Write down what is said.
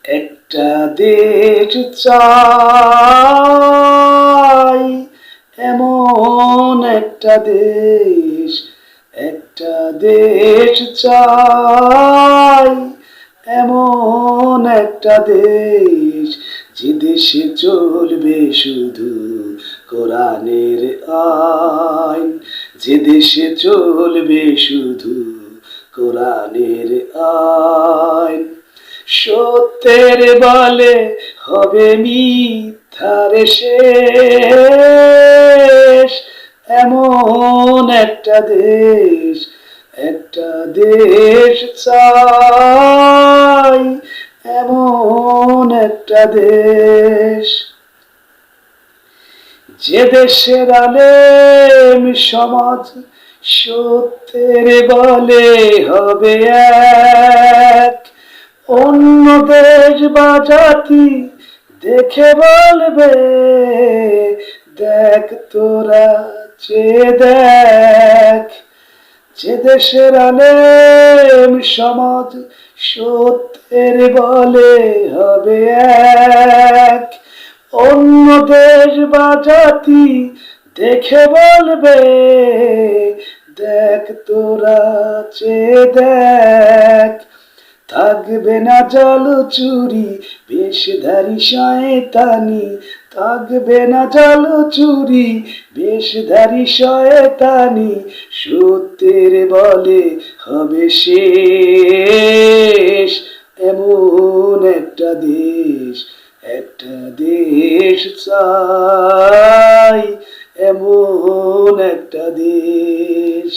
একটা দেশ চাই, এমন একটা দেশ, একটা দেশ চাই, এমন একটা দেশ, যে দেশে চলবে শুধু কোরআনের আইন, যে দেশে চলবে শুধু কোরআনের আইন। সত্যের বলে হবে মিথ্যার শেষ, এমন একটা দেশ, একটা দেশ চাই, এমন একটা দেশ। যে দেশের আলেম সমাজ সত্যের বলে হবে এক, অন্য দেশ বা জাতি দেখে বলবে দেখ তোরা চেয়ে দেখ। যে দেশের আলেম সমাজ সত্যের বলে হবে এক, অন্য দেশ বা জাতি দেখে বলবে দেখ তোরা চেয়ে দেখ। থাকবে না জাল চুরি বেশধারী শয়তানি, থাকবে না জাল চুরি বেশধারী শয়তানি, সত্যের বলে হবে শেষ, এমন একটা দেশ, একটা দেশ চাই, এমন একটা দেশ।